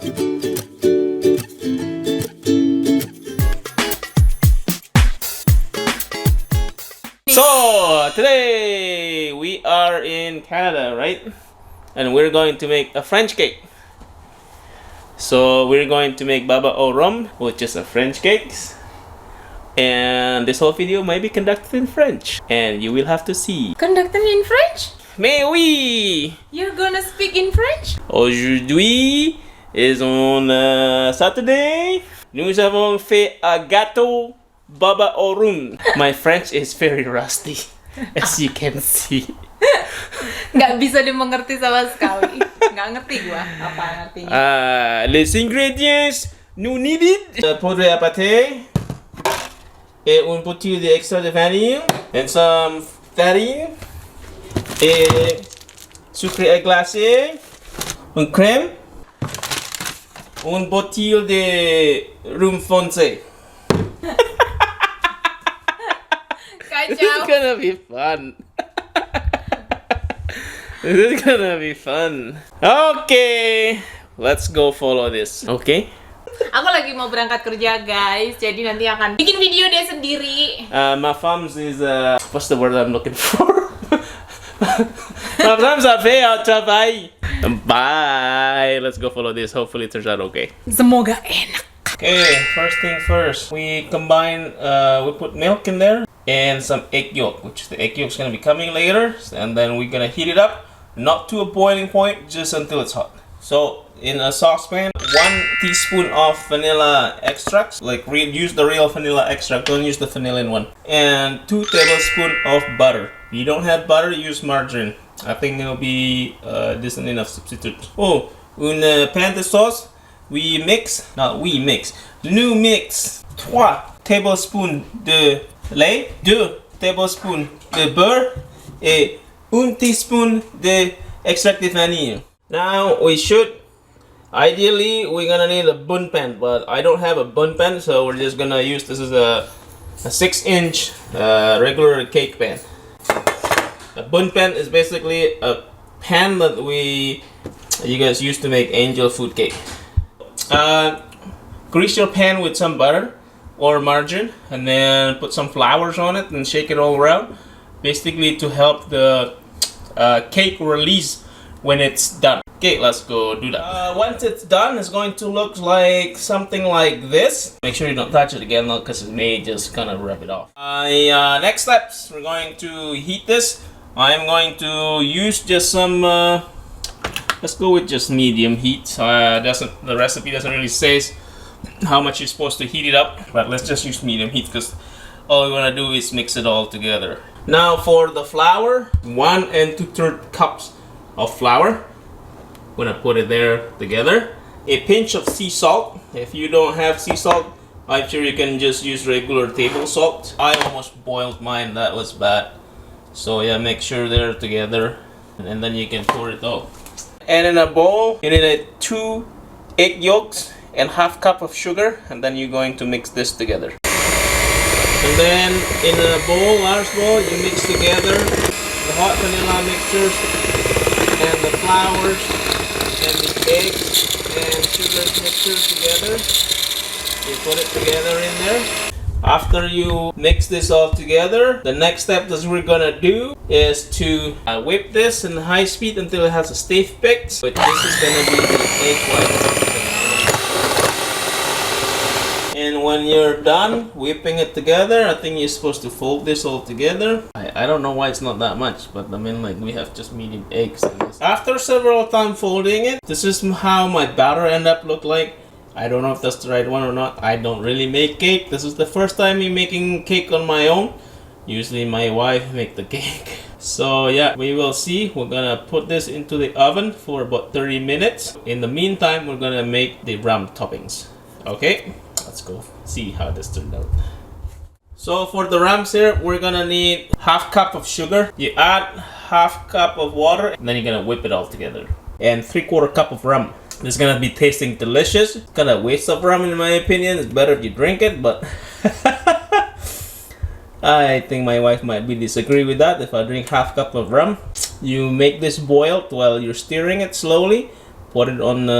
So today we are in Canada, right? And we're going to make a French cake. So we're going to make baba au rhum, which is a French cake. And this whole video might be conducted in French, and you will have to see. Conducted in French? Mais oui! You're gonna speak in French? Aujourd'hui is on Saturday. Nous avons fait un gâteau baba au rhum. My French is very rusty, as you can see. Nggak bisa dimengerti sama sekali. Nggak ngerti gua apa artinya. Les ingrédients nous needed: poudre à pâté et une bouteille d'extrait de vanille and some farine et sucre à glacer, une crème, une bouteille de rhum foncé. This is gonna be fun. This is gonna be fun. Okay, let's go follow this. Okay. Aku lagi mau berangkat kerja, guys. Jadi nanti akan bikin video dia sendiri. My thumbs is what's the word I'm looking for? My thumbs are fait au travail. Bye. Let's go follow this. Hopefully it turns out okay. Semoga enak. Okay, first thing first. We combine. We put milk in there and some egg yolk, which the egg yolk is gonna be coming later, and then we're gonna heat it up, not to a boiling point, just until it's hot. So in a saucepan, 1 teaspoon of vanilla extract, like use the real vanilla extract, don't use the vanillin one, and 2 tablespoons of butter. If you don't have butter, use margarine. I think it'll be decent enough substitute. Oh, une pan de sauce, nous mix 3 tablespoons de lait, 2 tablespoons de beurre et 1 teaspoon de extract de vanille. Now ideally we're gonna need a bun pan, but I don't have a bun pan, so we're just gonna use, this is a 6-inch regular cake pan. A bun pan is basically a pan that you guys used to make angel food cake. Grease your pan with some butter or margarine, and then put some flours on it and shake it all around, basically to help the cake release when it's done. Okay, let's go do that. Once it's done, it's going to look like something like this. Make sure you don't touch it again though, because it may just kind of rub it off. Next steps, we're going to heat this. I'm going to use just some, let's go with just medium heat. The recipe doesn't really say how much you're supposed to heat it up, but let's just use medium heat because all we're gonna do is mix it all together. Now for the flour, 1 2/3 cups of flour. I'm gonna put it there together. A pinch of sea salt. If you don't have sea salt, I'm sure you can just use regular table salt. I almost boiled mine, that was bad. So yeah, make sure they're together, and then you can pour it out. And in a bowl, you need 2 egg yolks and 1/2 cup of sugar, and then you're going to mix this together. And then in a bowl, large bowl, you mix together the hot vanilla mixtures and the flours and the eggs and sugar mixtures together. You put it together in there. After you mix this all together, the next step that we're gonna do is to whip this in high speed until it has a stiff mix. But this is gonna be the egg white. And when you're done whipping it together, I think you're supposed to fold this all together. I don't know why it's not that much, but I mean, like, we have just medium eggs in this. After several times folding it, this is how my batter end up look like. I don't know if that's the right one or not. I don't really make cake. This is the first time me making cake on my own. Usually my wife make the cake. So yeah, we will see. We're gonna put this into the oven for about 30 minutes. In the meantime, we're gonna make the rum toppings. Okay, let's go see how this turned out. So for the rum syrup, we're gonna need 1/2 cup of sugar. You add 1/2 cup of water, and then you're gonna whip it all together. And 3/4 cup of rum. It's gonna be tasting delicious. It's kind of waste of rum in my opinion. It's better if you drink it, but I think my wife might be disagree with that. If I drink 1/2 cup of rum, you make this boil while you're stirring it slowly. put it on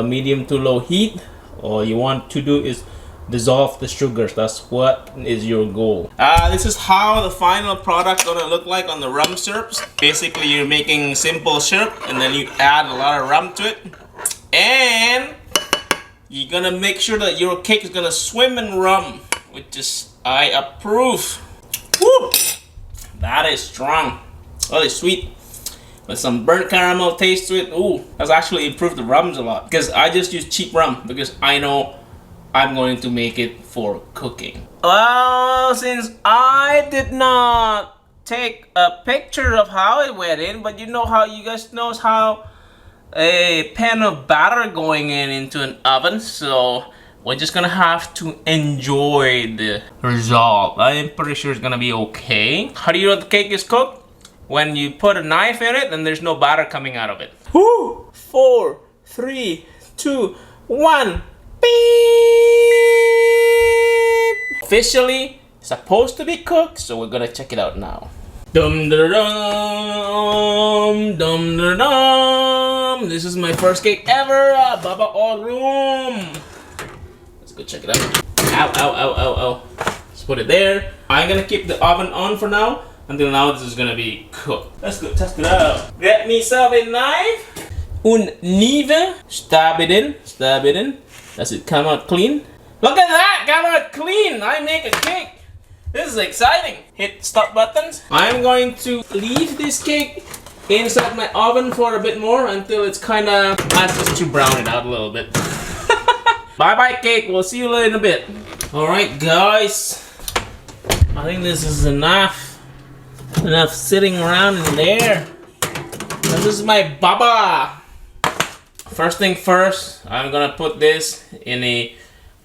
medium to low heat. All you want to do is dissolve the sugars. That's what is your goal. This is how the final product gonna look like on the rum syrups. Basically, you're making simple syrup and then you add a lot of rum to it, and you're gonna make sure that your cake is gonna swim in rum, which is I approve. Woo! That is strong. Really sweet. With some burnt caramel taste to it. Ooh, that's actually improved the rums a lot. Because I just use cheap rum because I know I'm going to make it for cooking. Well, since I did not take a picture of how it went in, but you know how you guys knows how a pan of batter going into an oven, so we're just gonna have to enjoy the result. I'm pretty sure it's gonna be okay. How do you know the cake is cooked? When you put a knife in it and there's no batter coming out of it. Woo! 4, 3, 2, 1. Beep! Officially supposed to be cooked, so we're gonna check it out now. Dum da dum, dum da dum. This is my first cake ever. Baba all Rhum. Let's go check it out. Ow, ow, ow, ow, ow. Let's put it there. I'm gonna keep the oven on for now. Until now, this is gonna be cooked. Let's go test it out. Get myself a knife. Un knife. Stab it in. Stab it in. Does it come out clean? Look at that! Come out clean! I make a cake. This is exciting. Hit stop buttons. I'm going to leave this cake inside my oven for a bit more until it's kinda... Let's just to brown it out a little bit. Bye bye cake. We'll see you in a bit. Alright guys. I think this is enough. Enough sitting around in there. This is my baba. First thing first, I'm gonna put this in a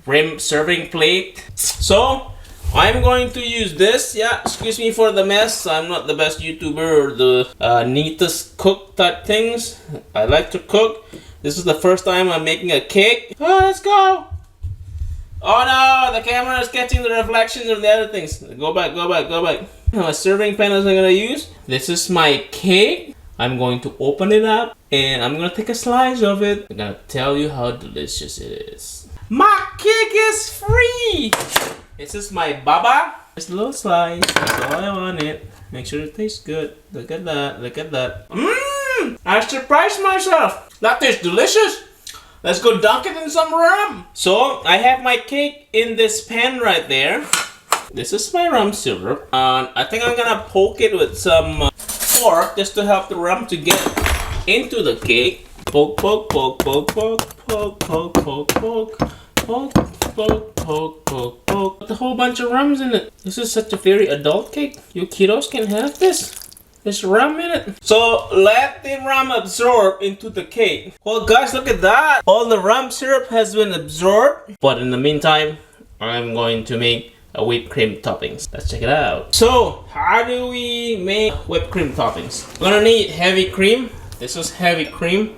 rim serving plate. So I'm going to use this. Yeah, excuse me for the mess. I'm not the best YouTuber or the neatest cook type things. I like to cook. This is the first time I'm making a cake. Oh, let's go. Oh no, the camera is catching the reflections of the other things. Go back, go back, go back. My serving pan is I'm gonna use. This is my cake. I'm going to open it up and I'm gonna take a slice of it. I'm gonna tell you how delicious it is. My cake is free. This is my baba. Just a little slice. That's all I wanted. Make sure it tastes good. Look at that. Look at that. Mmm! I surprised myself. That tastes delicious. Let's go dunk it in some rum. So I have my cake in this pan right there. This is my rum syrup. I think I'm gonna poke it with some fork just to help the rum to get into the cake. Poke, poke, poke, poke, poke, poke, poke, poke, poke, poke, poke, poke, poke, poke. With a whole bunch of rums in it. This is such a very adult cake. You kiddos can have this. There's rum in it. So let the rum absorb into the cake. Well guys, look at that. All the rum syrup has been absorbed. But in the meantime, I'm going to make a whipped cream toppings. Let's check it out. So how do we make whipped cream toppings? We're gonna need heavy cream. This is heavy cream.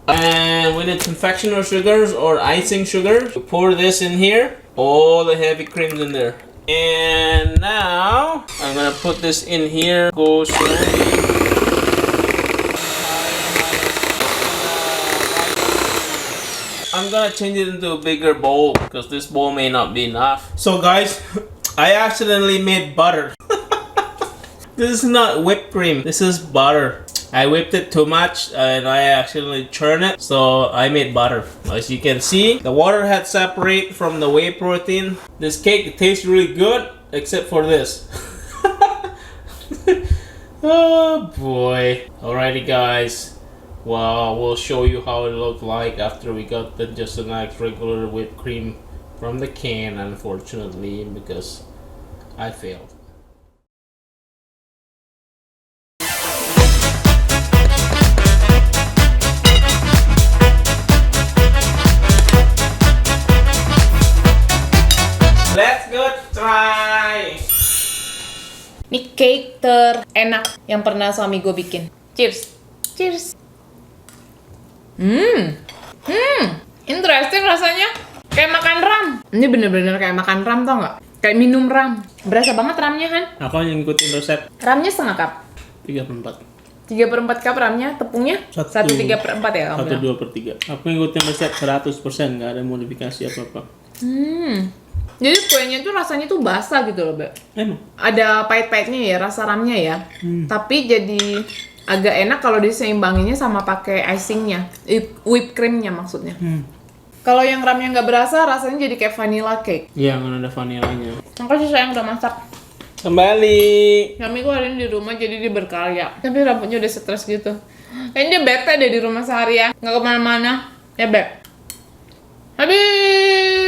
And we need confectioner sugars or icing sugar. We pour this in here. All the heavy creams in there. And now I'm gonna put this in here. Go slowly. I'm gonna change it into a bigger bowl because this bowl may not be enough. So guys, I accidentally made butter. This is not whipped cream. This is butter. I whipped it too much and I accidentally churned it, so I made butter. As you can see, the water had separated from the whey protein. This cake tastes really good, except for this. Oh boy. Alrighty guys. Well, we'll show you how it looked like after we got the just a nice regular whipped cream from the can, unfortunately, because I failed. Let's go try. Ini cake terenak yang pernah suami gue bikin. Cheers. Cheers. Interesting rasanya. Kayak makan ram. Ini bener-bener kayak makan ram, tau nggak? Kayak minum ram. Berasa banget ramnya kan? Aku yang ngikutin resep. Ramnya setengah cup. 3/4. 3/4 cup ramnya, tepungnya 1/3 ya kamu bilang? 1/2/3. Aku ngikutin resep 100%, nggak ada modifikasi apa-apa. Jadi kuenya tuh rasanya tuh basah gitu loh, Be. Emang? Ada pahit-pahitnya ya rasa ramnya ya. Tapi jadi agak enak kalau diseimbanginnya sama pakai icingnya, whipped creamnya maksudnya. Kalau yang ramnya nggak berasa, rasanya jadi kayak vanilla cake. Iya, kan ada vanilanya. Makasih sayang udah masak. Kembali. Kami gue hari ini di rumah jadi dia berkarya. Tapi rambutnya udah stres gitu. Kayaknya dia bete deh di rumah seharian, nggak kemana-mana. Ya Beb. Habis.